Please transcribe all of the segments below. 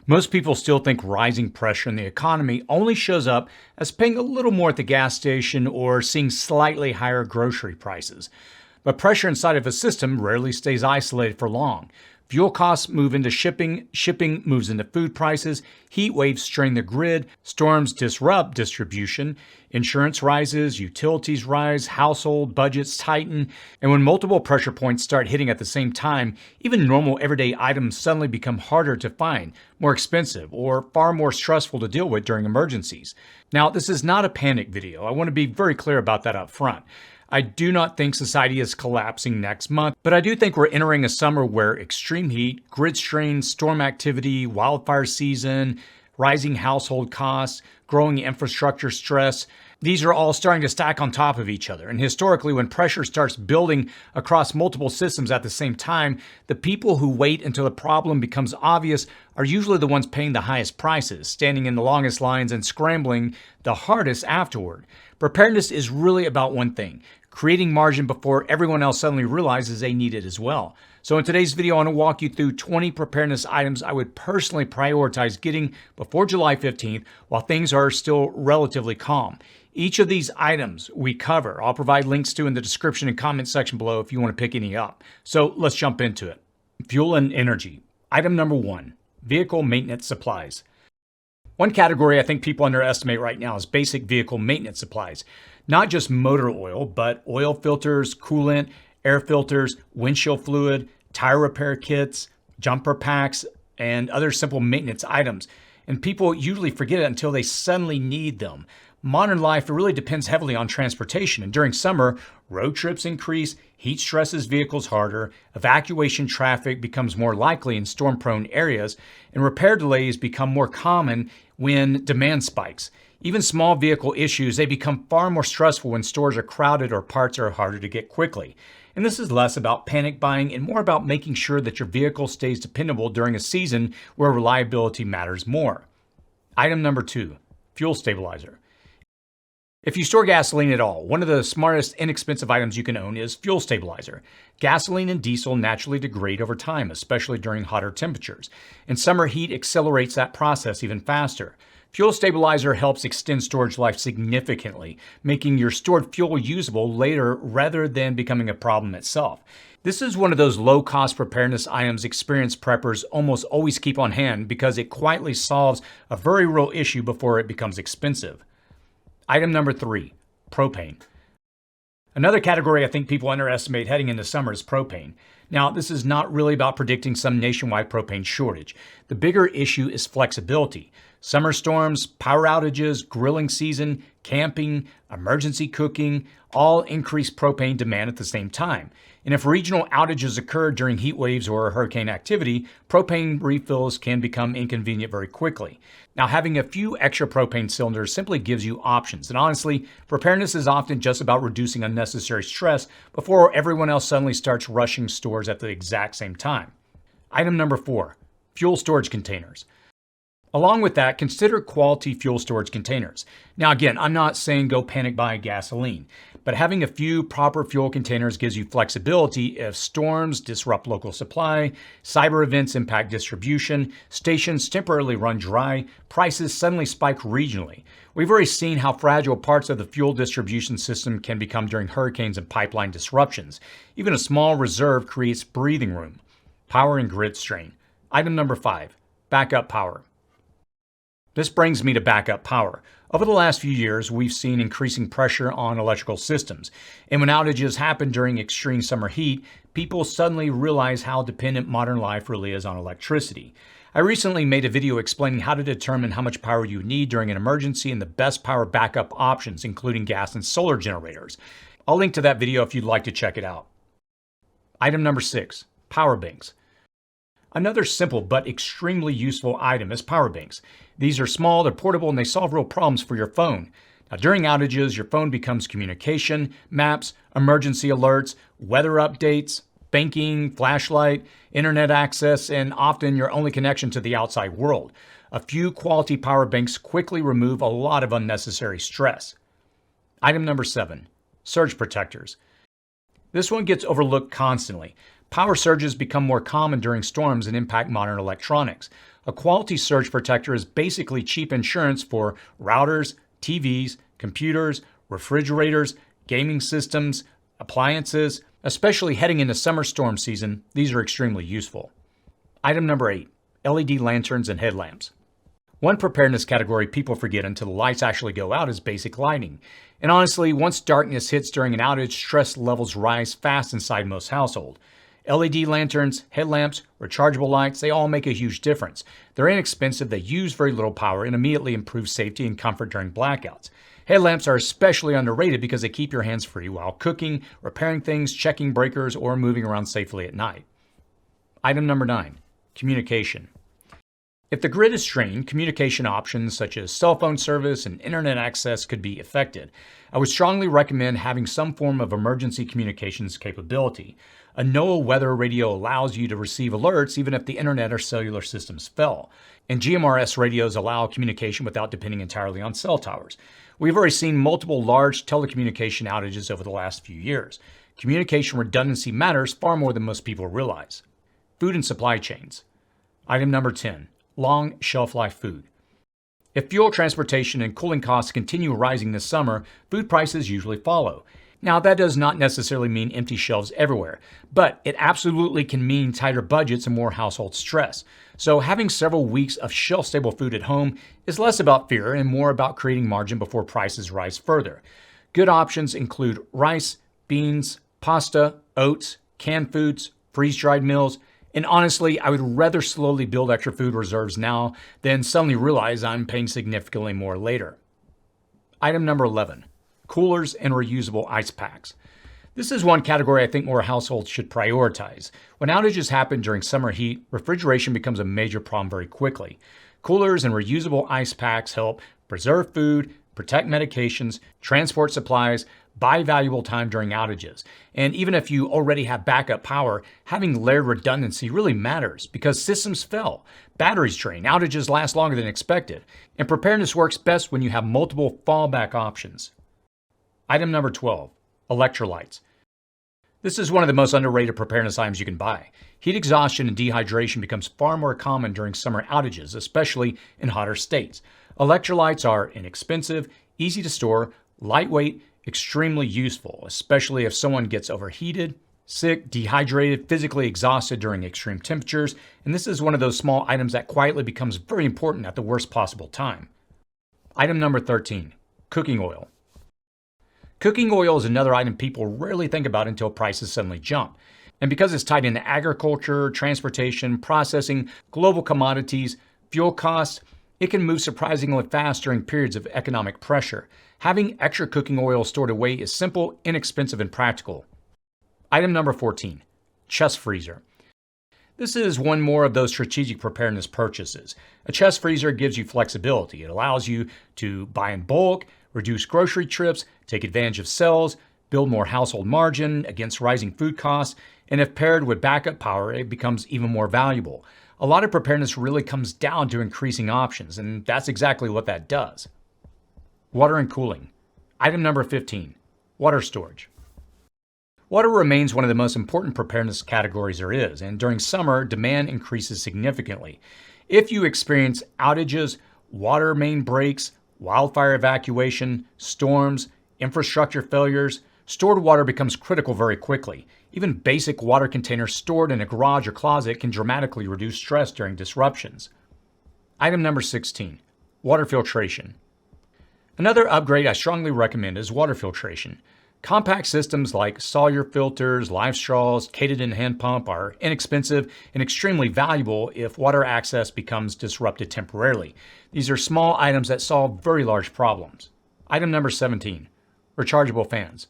Most people still think rising pressure in the economy only shows up as paying a little more at the gas station or seeing slightly higher grocery prices. But pressure inside of a system rarely stays isolated for long. Fuel costs move into shipping, shipping moves into food prices, heat waves strain the grid, storms disrupt distribution, insurance rises, utilities rise, household budgets tighten, and when multiple pressure points start hitting at the same time, even normal everyday items suddenly become harder to find, more expensive, or far more stressful to deal with during emergencies. Now, this is not a panic video. I want to be very clear about that up front. I do not think society is collapsing next month, but I do think we're entering a summer where extreme heat, grid strain, storm activity, wildfire season, rising household costs, growing infrastructure stress, these are all starting to stack on top of each other. And historically, when pressure starts building across multiple systems at the same time, the people who wait until the problem becomes obvious are usually the ones paying the highest prices, standing in the longest lines and scrambling the hardest afterward. Preparedness is really about one thing: creating margin before everyone else suddenly realizes they need it as well. So in today's video, I want to walk you through 20 preparedness items I would personally prioritize getting before July 15th while things are still relatively calm. Each of these items we cover, I'll provide links to in the description and comment section below if you want to pick any up. So let's jump into it. Fuel and energy. Item number 1, vehicle maintenance supplies. One category I think people underestimate right now is basic vehicle maintenance supplies. Not just motor oil, but oil filters, coolant, air filters, windshield fluid, tire repair kits, jumper packs, and other simple maintenance items. And people usually forget it until they suddenly need them. Modern life really depends heavily on transportation, and during summer, road trips increase, heat stresses vehicles harder, evacuation traffic becomes more likely in storm-prone areas, and repair delays become more common when demand spikes. Even small vehicle issues, they become far more stressful when stores are crowded or parts are harder to get quickly. And this is less about panic buying and more about making sure that your vehicle stays dependable during a season where reliability matters more. Item number 2, fuel stabilizer. If you store gasoline at all, one of the smartest, inexpensive items you can own is fuel stabilizer. Gasoline and diesel naturally degrade over time, especially during hotter temperatures, and summer heat accelerates that process even faster. Fuel stabilizer helps extend storage life significantly, making your stored fuel usable later rather than becoming a problem itself. This is one of those low-cost preparedness items experienced preppers almost always keep on hand because it quietly solves a very real issue before it becomes expensive. Item number 3, propane. Another category I think people underestimate heading into summer is propane. Now, this is not really about predicting some nationwide propane shortage. The bigger issue is flexibility. Summer storms, power outages, grilling season, camping, emergency cooking, all increase propane demand at the same time. And if regional outages occur during heat waves or hurricane activity, propane refills can become inconvenient very quickly. Now, having a few extra propane cylinders simply gives you options. And honestly, preparedness is often just about reducing unnecessary stress before everyone else suddenly starts rushing stores at the exact same time. Item number 4, fuel storage containers. Along with that, consider quality fuel storage containers. Now again, I'm not saying go panic buy gasoline, but having a few proper fuel containers gives you flexibility if storms disrupt local supply, cyber events impact distribution, stations temporarily run dry, prices suddenly spike regionally. We've already seen how fragile parts of the fuel distribution system can become during hurricanes and pipeline disruptions. Even a small reserve creates breathing room. Power and grid strain. Item number 5, backup power. This brings me to backup power. Over the last few years, we've seen increasing pressure on electrical systems. And when outages happen during extreme summer heat, people suddenly realize how dependent modern life really is on electricity. I recently made a video explaining how to determine how much power you need during an emergency and the best power backup options, including gas and solar generators. I'll link to that video if you'd like to check it out. Item number 6, power banks. Another simple but extremely useful item is power banks. These are small, they're portable, and they solve real problems for your phone. Now, during outages, your phone becomes communication, maps, emergency alerts, weather updates, banking, flashlight, internet access, and often your only connection to the outside world. A few quality power banks quickly remove a lot of unnecessary stress. Item number 7, surge protectors. This one gets overlooked constantly. Power surges become more common during storms and impact modern electronics. A quality surge protector is basically cheap insurance for routers, TVs, computers, refrigerators, gaming systems, appliances. Especially heading into summer storm season, these are extremely useful. Item number 8, LED lanterns and headlamps. One preparedness category people forget until the lights actually go out is basic lighting. And honestly, once darkness hits during an outage, stress levels rise fast inside most households. LED lanterns, headlamps, rechargeable lights, they all make a huge difference. They're inexpensive, they use very little power, and immediately improve safety and comfort during blackouts. Headlamps are especially underrated because they keep your hands free while cooking, repairing things, checking breakers, or moving around safely at night. Item number 9, communication. If the grid is strained, communication options such as cell phone service and internet access could be affected. I would strongly recommend having some form of emergency communications capability. A NOAA weather radio allows you to receive alerts even if the internet or cellular systems fail. And GMRS radios allow communication without depending entirely on cell towers. We've already seen multiple large telecommunication outages over the last few years. Communication redundancy matters far more than most people realize. Food and supply chains. Item number 10. Long shelf life food. If fuel, transportation, and cooling costs continue rising this summer, food prices usually follow. Now, that does not necessarily mean empty shelves everywhere, but it absolutely can mean tighter budgets and more household stress. So having several weeks of shelf-stable food at home is less about fear and more about creating margin before prices rise further. Good options include rice, beans, pasta, oats, canned foods, freeze-dried meals, and honestly, I would rather slowly build extra food reserves now than suddenly realize I'm paying significantly more later. Item number 11, coolers and reusable ice packs. This is one category I think more households should prioritize. When outages happen during summer heat, refrigeration becomes a major problem very quickly. Coolers and reusable ice packs help preserve food, protect medications, transport supplies, buy valuable time during outages. And even if you already have backup power, having layered redundancy really matters because systems fail, batteries drain, outages last longer than expected, and preparedness works best when you have multiple fallback options. Item number 12, electrolytes. This is one of the most underrated preparedness items you can buy. Heat exhaustion and dehydration becomes far more common during summer outages, especially in hotter states. Electrolytes are inexpensive, easy to store, lightweight, extremely useful, especially if someone gets overheated, sick, dehydrated, physically exhausted during extreme temperatures, and this is one of those small items that quietly becomes very important at the worst possible time. Item number 13, cooking oil. Cooking oil is another item people rarely think about until prices suddenly jump. And because it's tied into agriculture, transportation, processing, global commodities, fuel costs, it can move surprisingly fast during periods of economic pressure. Having extra cooking oil stored away is simple, inexpensive, and practical. Item number 14, chest freezer. This is one more of those strategic preparedness purchases. A chest freezer gives you flexibility. It allows you to buy in bulk, reduce grocery trips, take advantage of sales, build more household margin against rising food costs, and if paired with backup power, it becomes even more valuable. A lot of preparedness really comes down to increasing options, and that's exactly what that does. Water and cooling. Item number 15, water storage. Water remains one of the most important preparedness categories there is, and during summer, demand increases significantly. If you experience outages, water main breaks, wildfire evacuation, storms, infrastructure failures, stored water becomes critical very quickly. Even basic water containers stored in a garage or closet can dramatically reduce stress during disruptions. Item number 16, water filtration. Another upgrade I strongly recommend is water filtration. Compact systems like Sawyer filters, live straws, Katadyn hand pump are inexpensive and extremely valuable if water access becomes disrupted temporarily. These are small items that solve very large problems. Item number 17, rechargeable fans.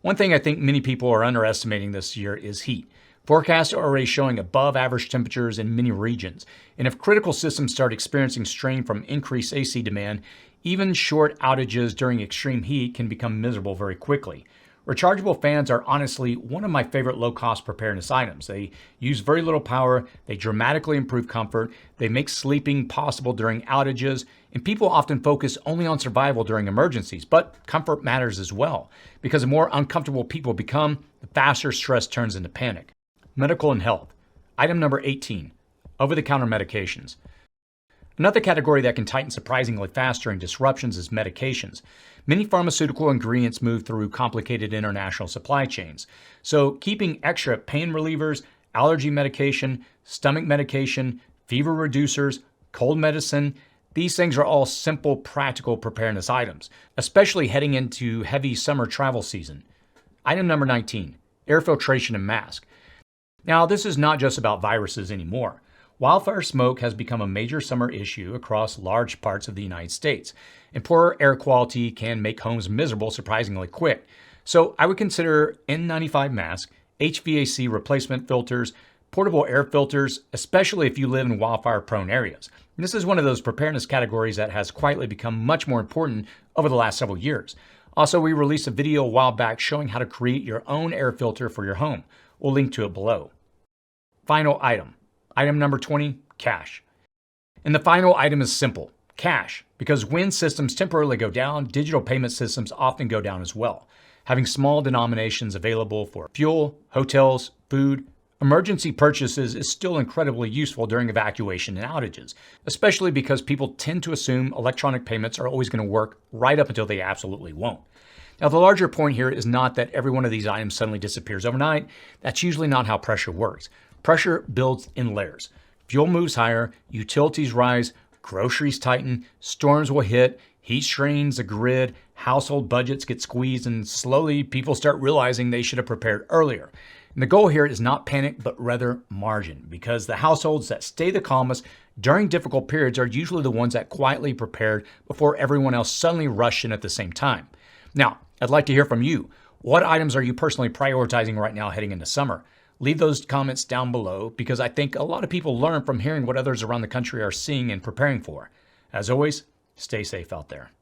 One thing I think many people are underestimating this year is heat. Forecasts are already showing above average temperatures in many regions, and if critical systems start experiencing strain from increased AC demand, even short outages during extreme heat can become miserable very quickly. Rechargeable fans are honestly one of my favorite low-cost preparedness items. They use very little power, they dramatically improve comfort, they make sleeping possible during outages, and people often focus only on survival during emergencies, but comfort matters as well, because the more uncomfortable people become, the faster stress turns into panic. Medical and health. Item number 18, over-the-counter medications. Another category that can tighten surprisingly fast during disruptions is medications. Many pharmaceutical ingredients move through complicated international supply chains. So keeping extra pain relievers, allergy medication, stomach medication, fever reducers, cold medicine, these things are all simple, practical preparedness items, especially heading into heavy summer travel season. Item number 19, air filtration and mask. Now, this is not just about viruses anymore. Wildfire smoke has become a major summer issue across large parts of the United States, and poor air quality can make homes miserable surprisingly quick. So I would consider N95 masks, HVAC replacement filters, portable air filters, especially if you live in wildfire-prone areas. And this is one of those preparedness categories that has quietly become much more important over the last several years. Also, we released a video a while back showing how to create your own air filter for your home. We'll link to it below. Final item. Item number 20, cash. And the final item is simple, cash, because when systems temporarily go down, digital payment systems often go down as well. Having small denominations available for fuel, hotels, food, emergency purchases is still incredibly useful during evacuation and outages, especially because people tend to assume electronic payments are always going to work right up until they absolutely won't. Now, the larger point here is not that every one of these items suddenly disappears overnight. That's usually not how pressure works. Pressure builds in layers. Fuel moves higher, utilities rise, groceries tighten, storms will hit, heat strains the grid, household budgets get squeezed, and slowly people start realizing they should have prepared earlier. And the goal here is not panic, but rather margin, because the households that stay the calmest during difficult periods are usually the ones that quietly prepared before everyone else suddenly rushed in at the same time. Now, I'd like to hear from you. What items are you personally prioritizing right now heading into summer? Leave those comments down below because I think a lot of people learn from hearing what others around the country are seeing and preparing for. As always, stay safe out there.